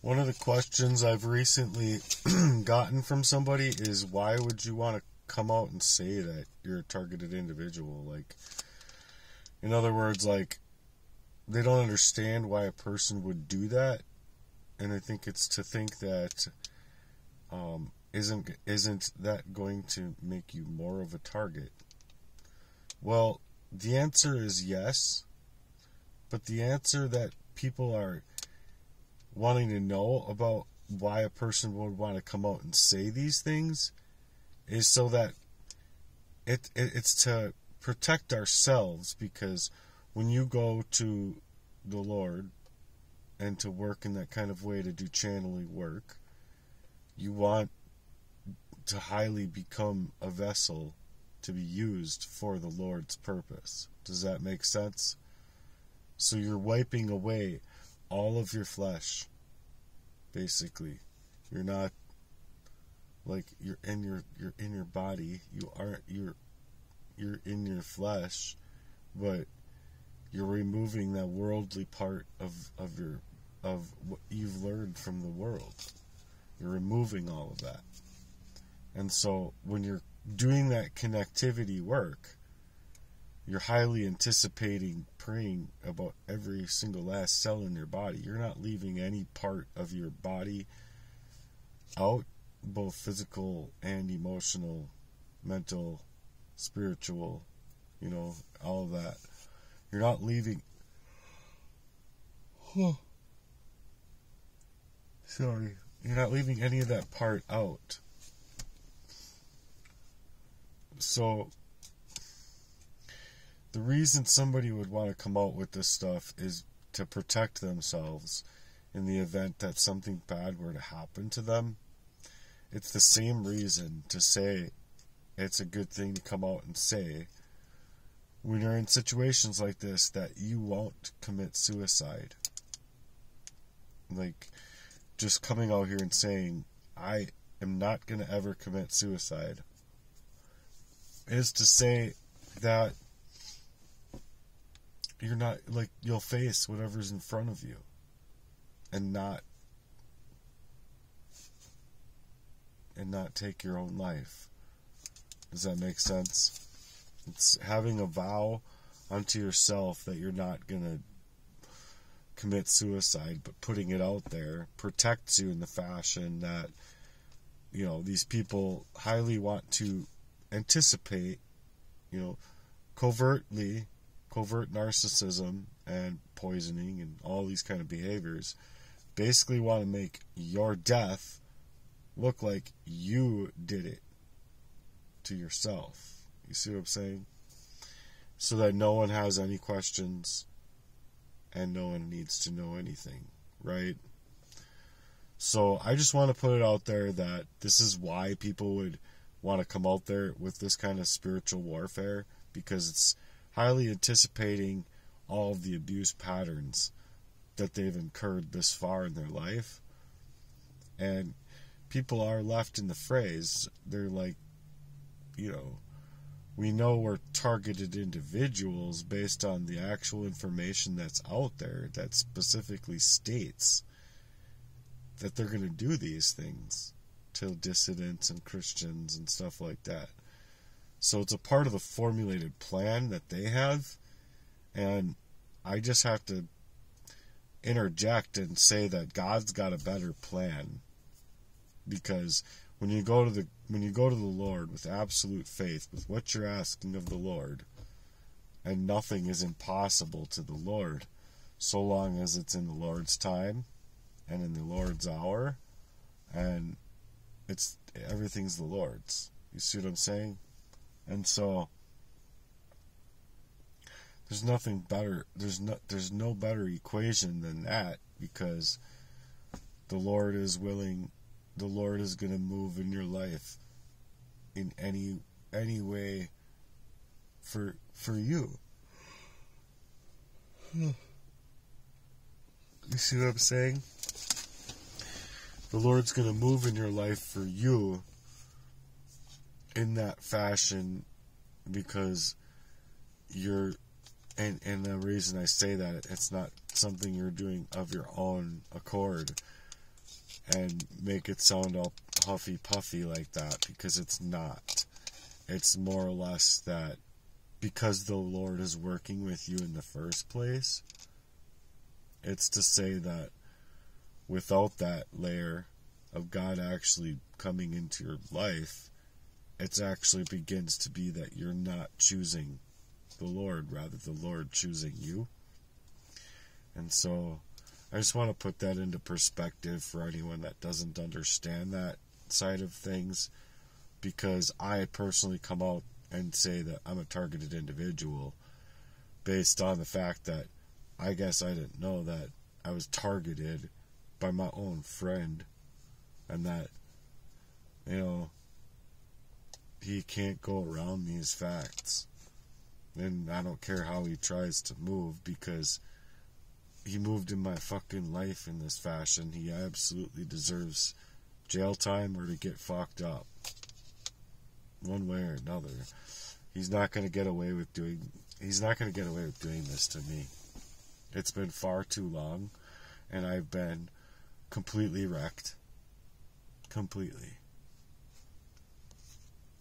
One of the questions I've recently gotten from somebody is, why would you want to come out and say that you're a targeted individual? Like, in other words, like, they don't understand why a person would do that, and I think it's to think that isn't that going to make you more of a target? Well, the answer is yes, but the answer that people are wanting to know about why a person would want to come out and say these things is so that it's to protect ourselves, because when you go to the Lord and to work in that kind of way, to do channeling work, you want to highly become a vessel to be used for the Lord's purpose. Does that make sense? So you're wiping away all of your flesh, basically. You're not, like, you're in your body. You're in your flesh, but you're removing that worldly part of what you've learned from the world. You're removing all of that. And so when you're doing that connectivity work, you're highly anticipating, praying about every single last cell in your body. You're not leaving any part of your body out, both physical and emotional, mental, spiritual, all of that. You're not leaving... Sorry. You're not leaving any of that part out. So, the reason somebody would want to come out with this stuff is to protect themselves in the event that something bad were to happen to them. It's the same reason to say it's a good thing to come out and say, when you're in situations like this, that you won't commit suicide. Like, just coming out here and saying, I am not going to ever commit suicide, is to say that you're not, like, you'll face whatever's in front of you and not take your own life. Does that make sense? It's having a vow unto yourself that you're not going to commit suicide, but putting it out there protects you in the fashion that, these people highly want to anticipate, covert narcissism and poisoning and all these kind of behaviors, basically want to make your death look like you did it to yourself. You see what I'm saying? So that no one has any questions and no one needs to know anything, right? So I just want to put it out there that this is why people would want to come out there with this kind of spiritual warfare, because it's highly anticipating all of the abuse patterns that they've incurred this far in their life. And people are left in the phrase, they're like, we know we're targeted individuals based on the actual information that's out there that specifically states that they're going to do these things to dissidents and Christians and stuff like that. So it's a part of the formulated plan that they have, and I just have to interject and say that God's got a better plan, because when you go to the Lord with absolute faith, with what you're asking of the Lord, and nothing is impossible to the Lord, so long as it's in the Lord's time and in the Lord's hour, and everything's the Lord's. You see what I'm saying? And so there's nothing better. There's no better equation than that, because the Lord is willing. The Lord is going to move in your life in any way for you. You see what I'm saying? The Lord's going to move in your life for you in that fashion, because you're, and the reason I say that, it's not something you're doing of your own accord, and make it sound all huffy puffy like that, because it's not. It's more or less that because the Lord is working with you in the first place, it's to say that without that layer of God actually coming into your life, it actually begins to be that you're not choosing the Lord, rather the Lord choosing you. And so I just want to put that into perspective for anyone that doesn't understand that side of things, because I personally come out and say that I'm a targeted individual based on the fact that I guess I didn't know that I was targeted by my own friend, and that, you know, he can't go around these facts. And I don't care how he tries to move, because he moved in my fucking life in this fashion. He absolutely deserves jail time or to get fucked up. One way or another. He's not going to get away with doing this to me. It's been far too long, and I've been completely wrecked. Completely.